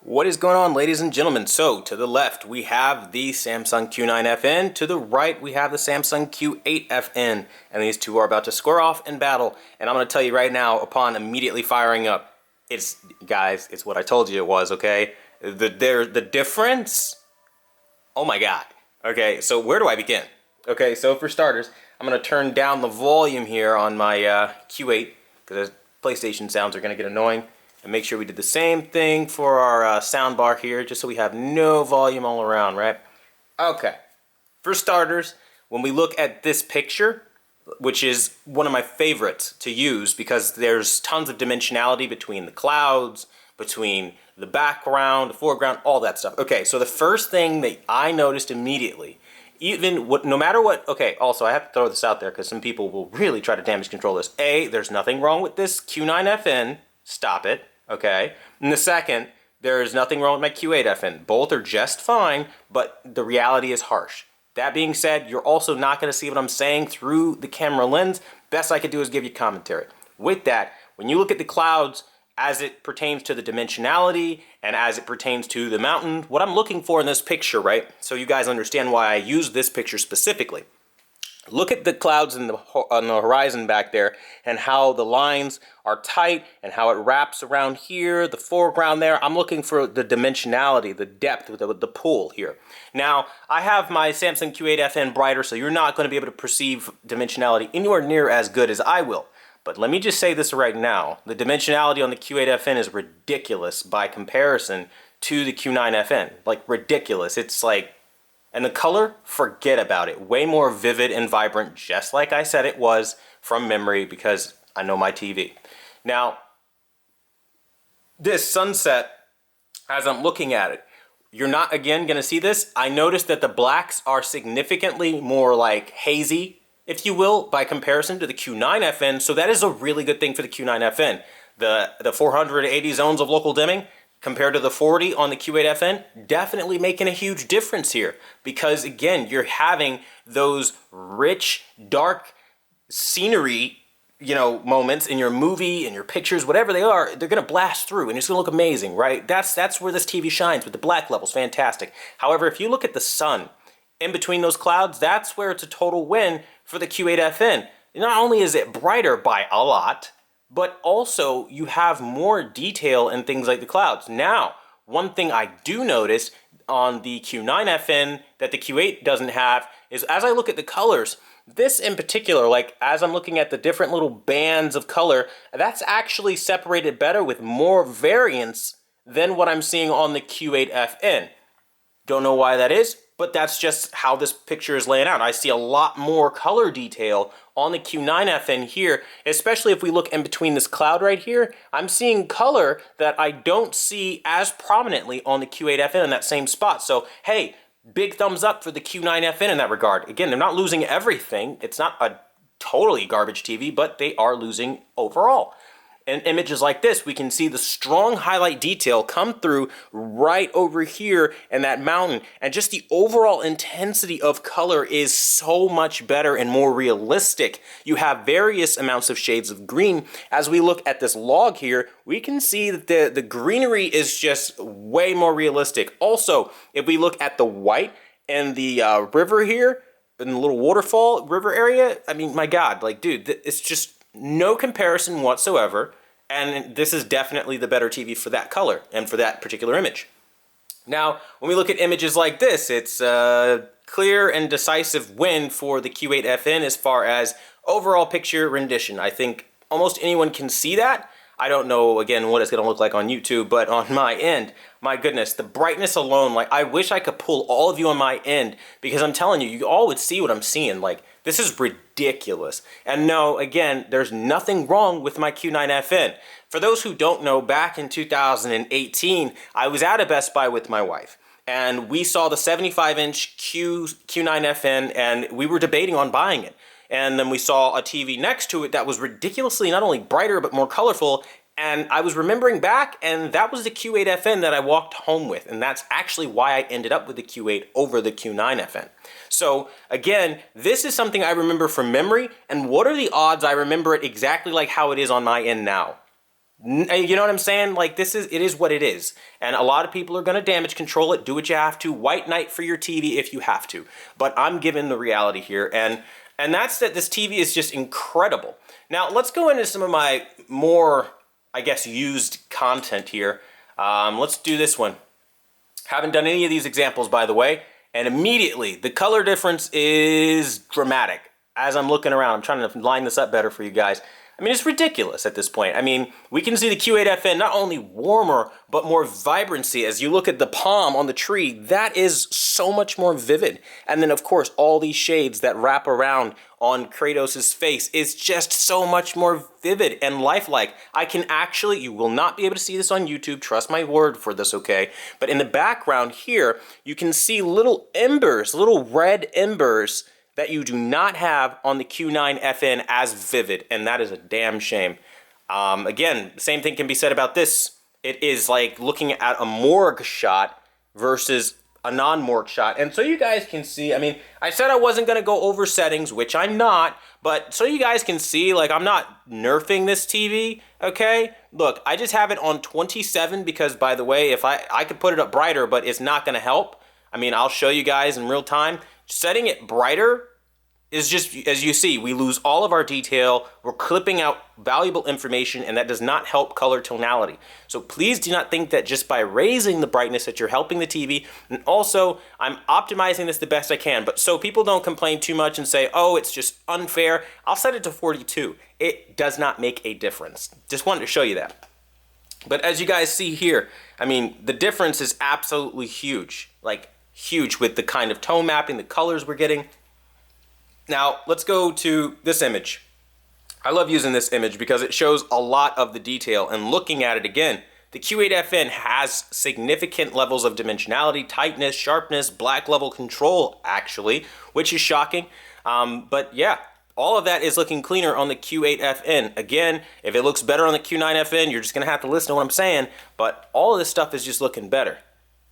What is going on, ladies and gentlemen? So to the left we have the Samsung Q9FN, to the right we have the Samsung Q8FN, and these two are about to square off in battle. And I'm going to tell you right now, upon immediately firing up, it's what I told you it was, okay? The difference, oh my god. Okay, so where do I begin? Okay, so for starters, I'm going to turn down the volume here on my Q8, because PlayStation sounds are going to get annoying. And make sure we did the same thing for our sound bar here, just so we have no volume all around, right? Okay, for starters, when we look at this picture, which is one of my favorites to use because there's tons of dimensionality between the clouds, between the background, the foreground, all that stuff. Okay, so the first thing that I noticed immediately, no matter what, okay, also I have to throw this out there because some people will really try to damage control this. A, there's nothing wrong with this Q9FN, stop it. Okay, and the second, there is nothing wrong with my Q8FN. Both are just fine, but the reality is harsh. That being said, you're also not going to see what I'm saying through the camera lens. Best I could do is give you commentary. With that, when you look at the clouds as it pertains to the dimensionality and as it pertains to the mountain, what I'm looking for in this picture, right, so you guys understand why I use this picture specifically. Look at the clouds on the horizon back there and how the lines are tight and how it wraps around here, the foreground there. I'm looking for the dimensionality, the depth, with the pull here. Now, I have my Samsung Q8FN brighter, so you're not going to be able to perceive dimensionality anywhere near as good as I will. But let me just say this right now. The dimensionality on the Q8FN is ridiculous by comparison to the Q9FN. Like, ridiculous. It's like... And the color, forget about it. Way more vivid and vibrant, just like I said it was from memory because I know my TV. Now, this sunset, as I'm looking at it, you're not, again, going to see this. I noticed that the blacks are significantly more like hazy, if you will, by comparison to the Q9FN. So that is a really good thing for the Q9FN. The 480 zones of local dimming, compared to the 40 on the Q8FN, definitely making a huge difference here. Because again, you're having those rich, dark scenery, moments in your movie, in your pictures, whatever they are, they're gonna blast through and it's gonna look amazing, right? That's where this TV shines with the black levels, fantastic. However, if you look at the sun in between those clouds, that's where it's a total win for the Q8FN. Not only is it brighter by a lot, but also you have more detail in things like the clouds. Now, one thing I do notice on the Q9FN that the Q8 doesn't have is as I look at the colors, this in particular, like as I'm looking at the different little bands of color, that's actually separated better with more variance than what I'm seeing on the Q8FN. Don't know why that is, but that's just how this picture is laying out. I see a lot more color detail on the Q9FN here, especially if we look in between this cloud right here. I'm seeing color that I don't see as prominently on the Q8FN in that same spot. So, hey, big thumbs up for the Q9FN in that regard. Again, they're not losing everything. It's not a totally garbage TV, but they are losing overall. In images like this, we can see the strong highlight detail come through right over here in that mountain. And just the overall intensity of color is so much better and more realistic. You have various amounts of shades of green. As we look at this log here, we can see that the greenery is just way more realistic. Also, if we look at the white and the river here, in the little waterfall river area, I mean, my God, like, dude, it's just no comparison whatsoever, and this is definitely the better TV for that color and for that particular image. Now, when we look at images like this, it's a clear and decisive win for the Q8FN as far as overall picture rendition. I think almost anyone can see that. I don't know, again, what it's going to look like on YouTube, but on my end, my goodness, the brightness alone, like, I wish I could pull all of you on my end, because I'm telling you, you all would see what I'm seeing. Like, this is ridiculous. And no, again, there's nothing wrong with my Q9FN. For those who don't know, back in 2018, I was at a Best Buy with my wife, and we saw the 75-inch Q9FN, and we were debating on buying it. And then we saw a TV next to it that was ridiculously not only brighter, but more colorful. And I was remembering back, and that was the Q8FN that I walked home with. And that's actually why I ended up with the Q8 over the Q9FN. So again, this is something I remember from memory. And what are the odds I remember it exactly like how it is on my end now? You know what I'm saying? Like, it is what it is. And a lot of people are going to damage control it. Do what you have to. White knight for your TV if you have to. But I'm giving the reality here. And that's that this TV is just incredible. Now, let's go into some of my more, I guess, used content here. Let's do this one. Haven't done any of these examples, by the way. And immediately, the color difference is dramatic. As I'm looking around, I'm trying to line this up better for you guys. I mean, it's ridiculous at this point. I mean, we can see the Q8FN not only warmer, but more vibrancy. As you look at the palm on the tree, that is so much more vivid. And then, of course, all these shades that wrap around on Kratos' face is just so much more vivid and lifelike. I can actually, you will not be able to see this on YouTube, trust my word for this, okay? But in the background here, you can see little embers, little red embers that you do not have on the Q9FN as vivid, and that is a damn shame. Again, the same thing can be said about this. It is like looking at a morgue shot versus a non-morgue shot. And so you guys can see, I mean, I said I wasn't going to go over settings, which I'm not, but so you guys can see, like, I'm not nerfing this TV, okay? Look, I just have it on 27 because, by the way, if I could put it up brighter, but it's not going to help. I mean, I'll show you guys in real time. Setting it brighter is just, as you see, we lose all of our detail. We're clipping out valuable information, and that does not help color tonality. So please do not think that just by raising the brightness that you're helping the TV. And also, I'm optimizing this the best I can. But so people don't complain too much and say, oh, it's just unfair. I'll set it to 42. It does not make a difference. Just wanted to show you that. But as you guys see here, I mean, the difference is absolutely huge. Like, huge with the kind of tone mapping, the colors we're getting. Now, let's go to this image. I love using this image because it shows a lot of the detail, and looking at it again, the Q8FN has significant levels of dimensionality, tightness, sharpness, black level control, actually, which is shocking. But yeah, all of that is looking cleaner on the Q8FN. Again, if it looks better on the Q9FN, you're just gonna have to listen to what I'm saying, but all of this stuff is just looking better.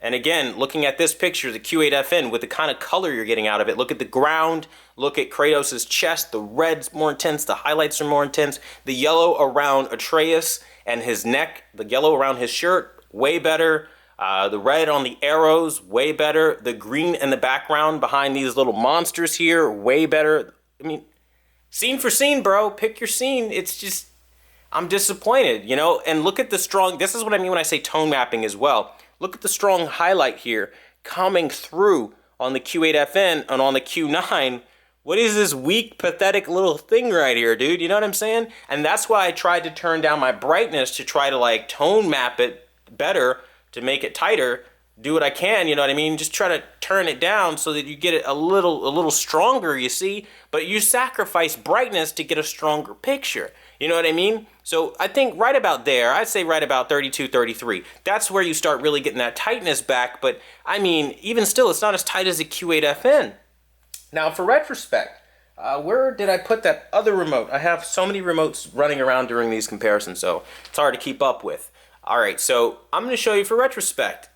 And again, looking at this picture, the Q8FN, with the kind of color you're getting out of it, look at the ground, look at Kratos' chest, the red's more intense, the highlights are more intense, the yellow around Atreus and his neck, the yellow around his shirt, way better, the red on the arrows, way better, the green in the background behind these little monsters here, way better. I mean, scene for scene, bro, pick your scene. It's just, I'm disappointed, you know? And look at the strong, this is what I mean when I say tone mapping as well. Look at the strong highlight here coming through on the Q8FN and on the Q9. What is this weak, pathetic little thing right here, dude? You know what I'm saying? And that's why I tried to turn down my brightness to try to like tone map it better, to make it tighter, do what I can, you know what I mean? Just try to turn it down so that you get it a little stronger, you see? But you sacrifice brightness to get a stronger picture. You know what I mean? So I think right about there, I'd say right about 32, 33. That's where you start really getting that tightness back. But I mean, even still, it's not as tight as a Q8FN. Now for retrospect, where did I put that other remote? I have so many remotes running around during these comparisons, so it's hard to keep up with. All right, so I'm gonna show you for retrospect.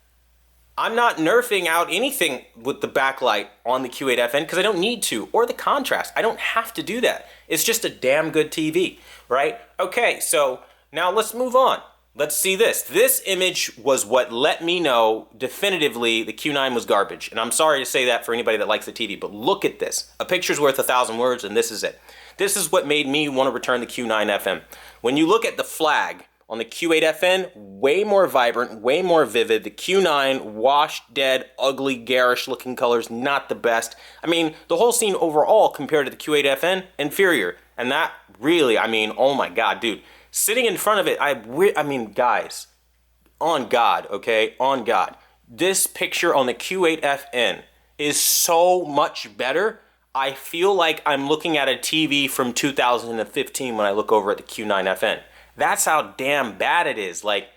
I'm not nerfing out anything with the backlight on the Q8FN because I don't need to, or the contrast. I don't have to do that. It's just a damn good TV, right? Okay, so now let's move on. Let's see this. This image was what let me know definitively the Q9 was garbage. And I'm sorry to say that for anybody that likes the TV, but look at this. A picture's worth 1,000 words, and this is it. This is what made me want to return the Q9FM. When you look at the flag on the Q8FN, way more vibrant, way more vivid. The Q9, washed, dead, ugly, garish looking colors, not the best. I mean, the whole scene overall compared to the Q8FN, inferior. And that really, I mean, oh my God, dude. Sitting in front of it, I mean, guys, on God, okay, on God. This picture on the Q8FN is so much better. I feel like I'm looking at a TV from 2015 when I look over at the Q9FN. That's how damn bad it is. Like,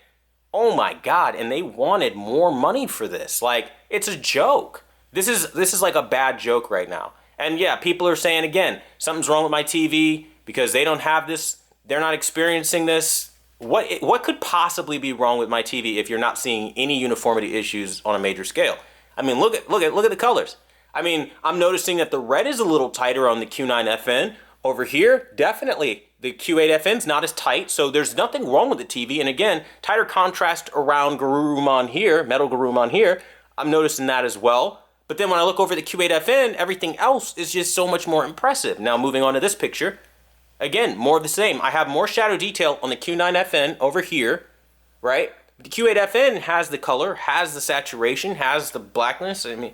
oh my God, and they wanted more money for this. Like, it's a joke. This is like a bad joke right now. And yeah, people are saying again, something's wrong with my TV because they don't have this, they're not experiencing this. What could possibly be wrong with my TV if you're not seeing any uniformity issues on a major scale? I mean, look at the colors. I mean, I'm noticing that the red is a little tighter on the Q9FN, Over here, definitely the Q8FN's not as tight, so there's nothing wrong with the TV. And again, tighter contrast around Garurumon here, metal Garurumon here. I'm noticing that as well. But then when I look over the Q8FN, everything else is just so much more impressive. Now moving on to this picture, again, more of the same. I have more shadow detail on the Q9FN over here, right? The Q8FN has the color, has the saturation, has the blackness. I mean,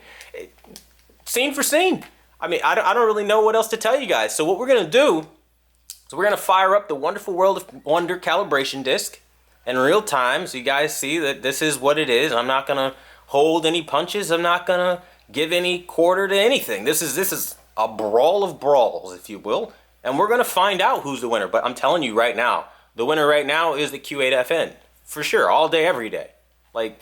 scene for scene. I mean, I don't really know what else to tell you guys. So what we're going to do is we're going to fire up the Wonderful World of Wonder calibration disc in real time so you guys see that this is what it is. I'm not going to hold any punches. I'm not going to give any quarter to anything. This is a brawl of brawls, if you will. And we're going to find out who's the winner. But I'm telling you right now, the winner right now is the Q8FN. For sure, all day, every day. Like,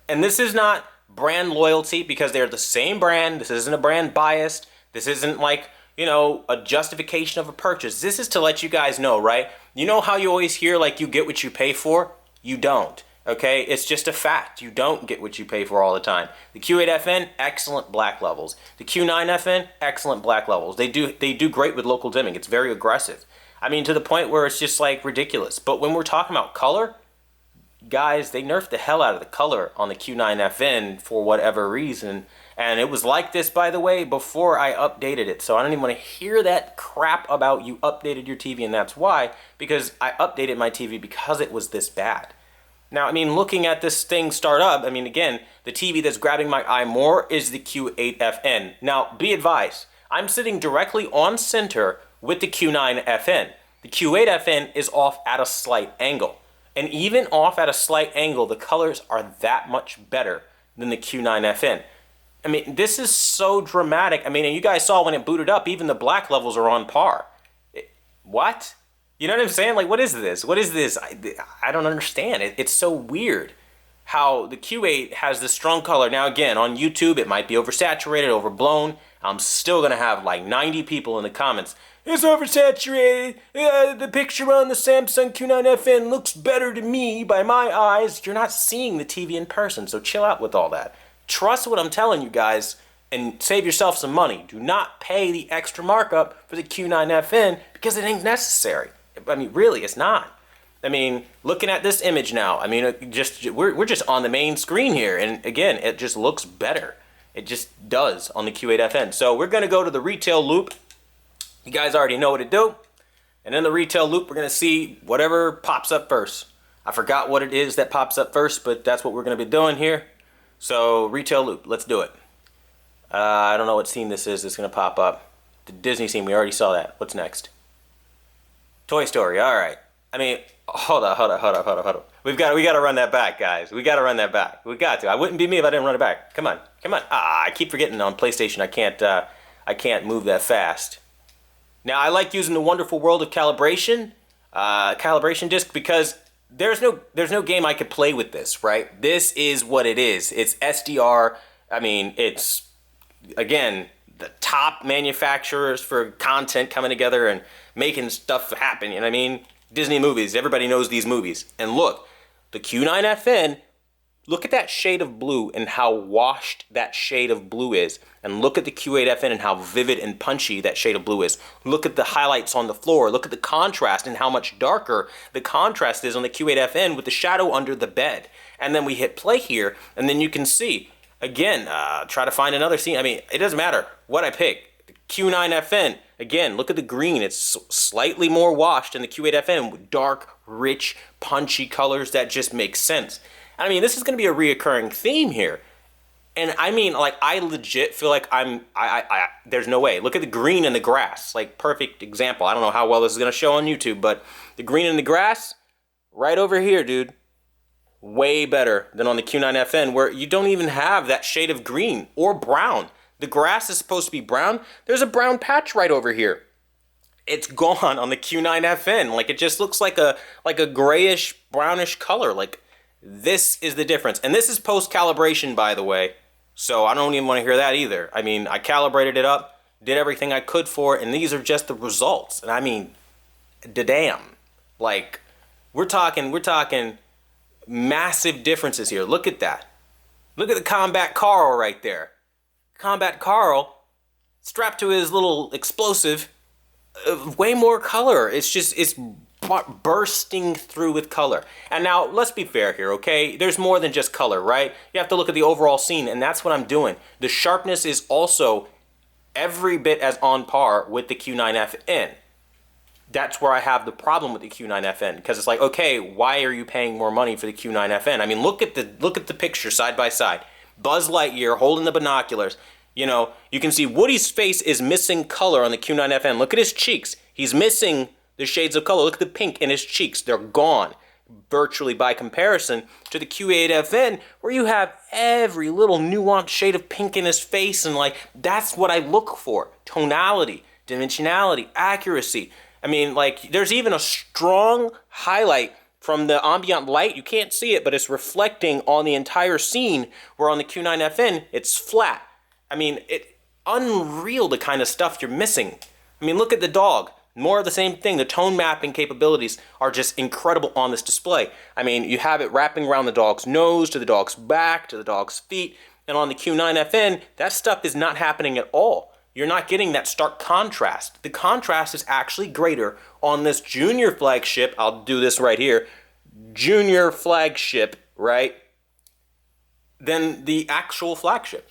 and this is not brand loyalty because they're the same brand. This isn't a brand biased. This isn't like, you know, a justification of a purchase. This is to let you guys know, right? You know how you always hear like you get what you pay for? You don't, okay? It's just a fact. You don't get what you pay for all the time. The Q8FN, excellent black levels. The Q9FN, excellent black levels. They do great with local dimming. It's very aggressive. I mean, to the point where it's just like ridiculous. But when we're talking about color, guys, they nerfed the hell out of the color on the Q9FN for whatever reason. And it was like this, by the way, before I updated it. So I don't even want to hear that crap about you updated your TV and that's why. Because I updated my TV because it was this bad. Now, I mean, looking at this thing start up, I mean, again, the TV that's grabbing my eye more is the Q8FN. Now, be advised, I'm sitting directly on center with the Q9FN. The Q8FN is off at a slight angle. And even off at a slight angle, the colors are that much better than the Q9FN. I mean, this is so dramatic. I mean, and you guys saw when it booted up, even the black levels are on par. What? You know what I'm saying? Like, what is this? What is this? I don't understand. It's so weird how the Q8 has this strong color. Now, again, on YouTube, it might be oversaturated, overblown. I'm still going to have like 90 people in the comments. It's oversaturated. The picture on the Samsung Q9FN looks better to me by my eyes. You're not seeing the TV in person, so chill out with all that. Trust what I'm telling you guys and save yourself some money. Do not pay the extra markup for the Q9FN because it ain't necessary. I mean, really, it's not. I mean, looking at this image now, I mean, we're just on the main screen here, and again, it just looks better. It just does on the Q8FN. So we're going to go to the retail loop. You guys already know what to do. And in the retail loop, we're going to see whatever pops up first. I forgot what it is that pops up first, but that's what we're going to be doing here. So retail loop, let's do it. I don't know what scene this is that's going to pop up. The Disney scene, we already saw that. What's next? Toy Story, all right. I mean, hold up. We got to run that back, guys. We got to run that back. We got to. I wouldn't be me if I didn't run it back. Come on. I keep forgetting on PlayStation I can't move that fast. Now, I like using the Wonderful World of Calibration, calibration disc, because there's no game I could play with this, right? This is what it is. It's SDR. I mean, it's, again, the top manufacturers for content coming together and making stuff happen. You know what I mean? Disney movies. Everybody knows these movies. And look, the Q9FN, look at that shade of blue and how washed that shade of blue is. And look at the Q8FN and how vivid and punchy that shade of blue is. Look at the highlights on the floor. Look at the contrast and how much darker the contrast is on the Q8FN with the shadow under the bed. And then we hit play here, and then you can see, again, try to find another scene. I mean, it doesn't matter what I pick. The Q9FN, again, look at the green. It's slightly more washed in the Q8FN with dark, rich, punchy colors that just make sense. I mean, this is going to be a reoccurring theme here. And I mean, like, I legit feel like there's no way. Look at the green in the grass. Like, perfect example. I don't know how well this is going to show on YouTube, but the green in the grass, right over here, dude. Way better than on the Q9FN, where you don't even have that shade of green or brown. The grass is supposed to be brown. There's a brown patch right over here. It's gone on the Q9FN. Like, it just looks like a grayish, brownish color. Like, this is the difference. And this is post-calibration, by the way. So I don't even want to hear that either. I mean, I calibrated it up, did everything I could for it, and these are just the results. And I mean, damn. Like, we're talking massive differences here. Look at that. Look at the Combat Carl right there. Combat Carl, strapped to his little explosive, way more color. It's bursting through with color. And now let's be fair here, okay? There's more than just color, right? You have to look at the overall scene, and that's what I'm doing. The sharpness is also every bit as on par with the Q9FN. That's where I have the problem with the Q9FN, because it's like, okay, why are you paying more money for the Q9FN? I mean, look at the picture side by side. Buzz Lightyear holding the binoculars. You know, you can see Woody's face is missing color on the Q9FN. Look at his cheeks. He's missing the shades of color. Look at the pink in his cheeks. They're gone, virtually by comparison to the Q8FN, where you have every little nuanced shade of pink in his face, and like, that's what I look for. Tonality, dimensionality, accuracy. I mean, like, there's even a strong highlight from the ambient light. You can't see it, but it's reflecting on the entire scene, where on the Q9FN, it's flat. I mean, unreal the kind of stuff you're missing. I mean, look at the dog. More of the same thing. The tone mapping capabilities are just incredible on this display. I mean, you have it wrapping around the dog's nose, to the dog's back, to the dog's feet. And on the Q9FN, that stuff is not happening at all. You're not getting that stark contrast. The contrast is actually greater on this junior flagship. I'll do this right here. Junior flagship, right? Than the actual flagship.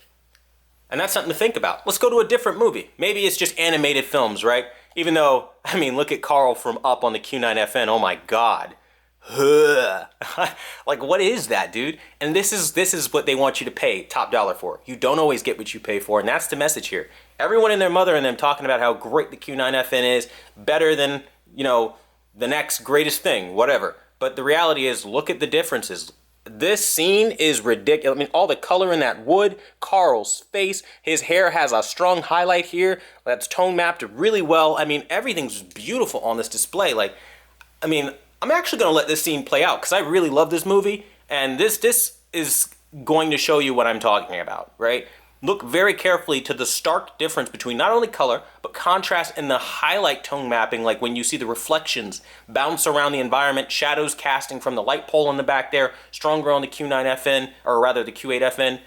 And that's something to think about. Let's go to a different movie. Maybe it's just animated films, right? Even though, I mean, look at Carl from Up on the Q9FN. Oh my God. Like, what is that, dude? And this is what they want you to pay top dollar for. You don't always get what you pay for, and that's the message here. Everyone and their mother and them talking about how great the Q9FN is, better than, you know, the next greatest thing, whatever. But the reality is, look at the differences. This scene is ridiculous. I mean, all the color in that wood, Carl's face, his hair has a strong highlight here that's tone mapped really well. I mean, everything's beautiful on this display. Like, I mean, I'm actually going to let this scene play out because I really love this movie, and this is going to show you what I'm talking about, right? Look very carefully to the stark difference between not only color, but contrast and the highlight tone mapping, like when you see the reflections bounce around the environment, shadows casting from the light pole in the back there, stronger on the Q9FN, or rather the Q8FN.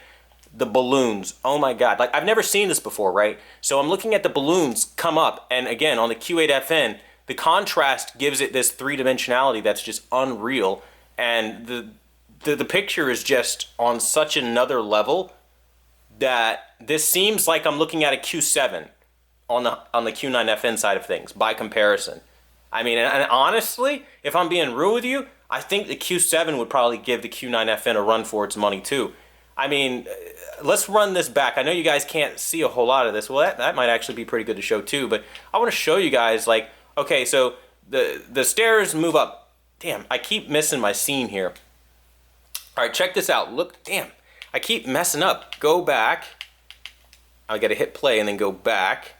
The balloons, oh my God, like I've never seen this before, right? So I'm looking at the balloons come up, and again, on the Q8FN, the contrast gives it this three-dimensionality that's just unreal, and the picture is just on such another level that this seems like I'm looking at a Q7 on the Q9FN side of things by comparison. I mean, and honestly, if I'm being real with you, I think the Q7 would probably give the Q9FN a run for its money too. I mean, let's run this back. I know you guys can't see a whole lot of this. Well, that might actually be pretty good to show too, but I want to show you guys, like, okay, so the stairs move up. Damn, I keep missing my scene here. All right, check this out. Look, damn. I keep messing up. Go back. I gotta hit play and then go back.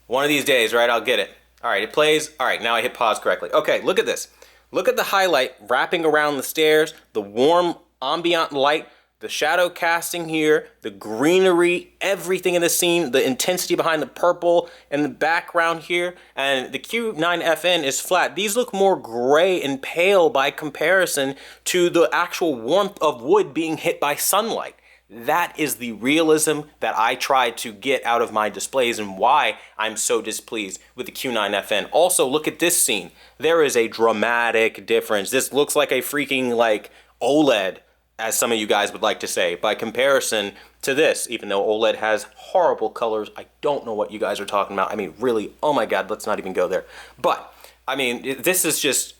One of these days, right, I'll get it. All right, it plays. All right, now I hit pause correctly. Okay, look at this. Look at the highlight wrapping around the stairs, the warm ambient light, the shadow casting here, the greenery, everything in the scene, the intensity behind the purple and the background here, and the Q9FN is flat. These look more gray and pale by comparison to the actual warmth of wood being hit by sunlight. That is the realism that I try to get out of my displays and why I'm so displeased with the Q9FN. Also, look at this scene. There is a dramatic difference. This looks like a freaking, like, OLED, as some of you guys would like to say, by comparison to this, even though OLED has horrible colors. I don't know what you guys are talking about. I mean, really, oh my God, let's not even go there. But, I mean, this is just,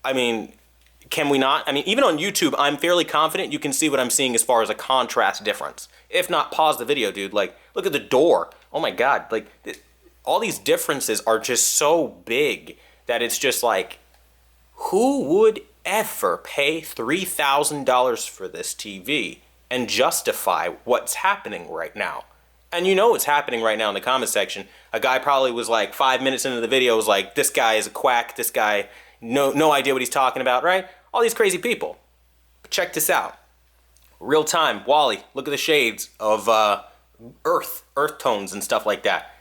I mean, can we not? I mean, even on YouTube, I'm fairly confident you can see what I'm seeing as far as a contrast difference. If not, pause the video, dude. Like, look at the door. Oh my God, like, all these differences are just so big that it's just like, who would ever pay $3,000 for this TV and justify what's happening right now? And you know what's happening right now in the comment section. A guy probably was like 5 minutes into the video was like, this guy is a quack, this guy, no idea what he's talking about, right? All these crazy people. But check this out. Real time, Wally, look at the shades of earth tones and stuff like that.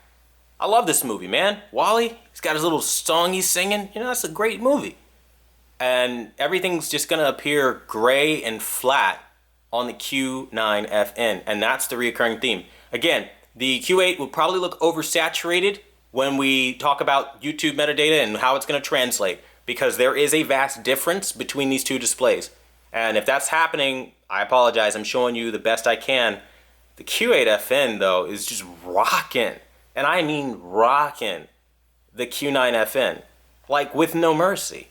I love this movie, man. Wally, he's got his little song he's singing. You know, that's a great movie. And everything's just going to appear gray and flat on the Q9FN, and that's the recurring theme. Again, the Q8 will probably look oversaturated when we talk about YouTube metadata and how it's going to translate, because there is a vast difference between these two displays. And if that's happening, I apologize. I'm showing you the best I can. The Q8FN, though, is just rocking. And I mean rocking the Q9FN. Like, with no mercy.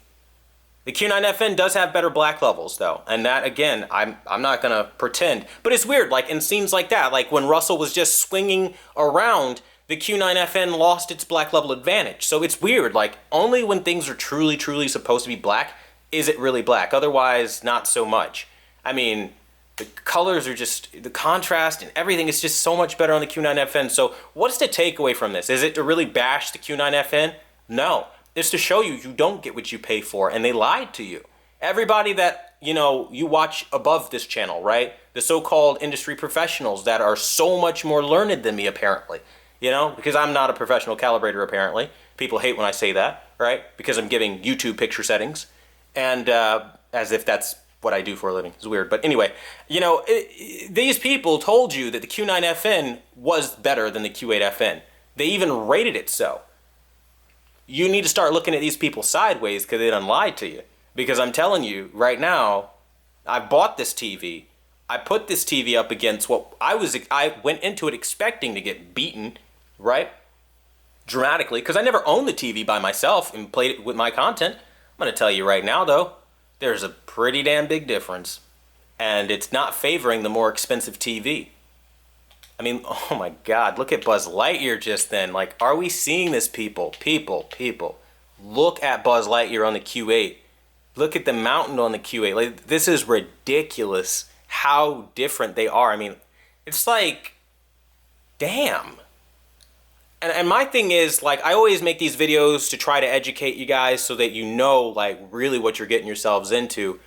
The Q9FN does have better black levels, though. And that, again, I'm not going to pretend. But it's weird, like, in scenes like that, like when Russell was just swinging around, the Q9FN lost its black level advantage. So it's weird, like, only when things are truly, truly supposed to be black is it really black. Otherwise, not so much. I mean, the colors are just, the contrast and everything is just so much better on the Q9FN. So what's the takeaway from this? Is it to really bash the Q9FN? No. It's to show you don't get what you pay for, and they lied to you. Everybody that, you know, you watch above this channel, right? The so-called industry professionals that are so much more learned than me, apparently. You know, because I'm not a professional calibrator, apparently. People hate when I say that, right? Because I'm giving YouTube picture settings. And as if that's what I do for a living. It's weird. But anyway, you know, these people told you that the Q9FN was better than the Q8FN. They even rated it so. You need to start looking at these people sideways because they done lied to you. Because I'm telling you right now, I bought this TV. I put this TV up against what I went into it expecting to get beaten, right? Dramatically, because I never owned the TV by myself and played it with my content. I'm going to tell you right now, though, there's a pretty damn big difference. And it's not favoring the more expensive TV. I mean, oh my God, look at Buzz Lightyear just then. Like, are we seeing this, people? People. Look at Buzz Lightyear on the Q8. Look at the mountain on the Q8. Like, this is ridiculous how different they are. I mean, it's like, damn. And my thing is, like, I always make these videos to try to educate you guys so that you know, like, really what you're getting yourselves into.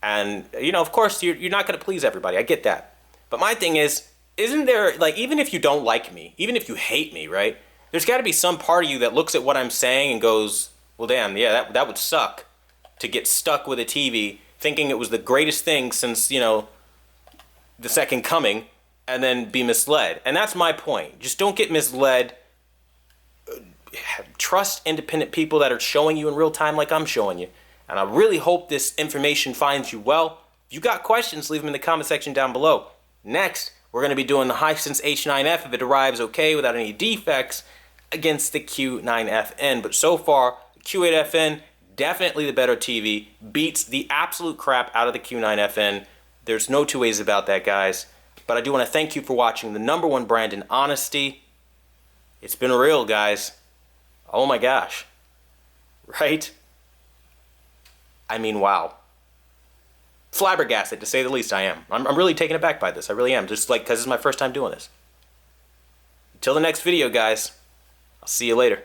And, you know, of course, you're not going to please everybody. I get that. But my thing is, isn't there, like, even if you don't like me, even if you hate me, right? There's got to be some part of you that looks at what I'm saying and goes, well, damn, yeah, that would suck to get stuck with a TV thinking it was the greatest thing since, you know, the second coming and then be misled. And that's my point. Just don't get misled. Trust independent people that are showing you in real time like I'm showing you. And I really hope this information finds you well. If you got questions, leave them in the comment section down below. Next, we're going to be doing the Hisense H9F if it arrives okay without any defects against the Q9FN. But so far, the Q8FN, definitely the better TV, beats the absolute crap out of the Q9FN. There's no two ways about that, guys. But I do want to thank you for watching the #1 brand in honesty. It's been real, guys. Oh my gosh. Right? I mean, wow. Flabbergasted, to say the least, I am. I'm really taken aback by this. I really am. Just like, because this is my first time doing this. Until the next video, guys. I'll see you later.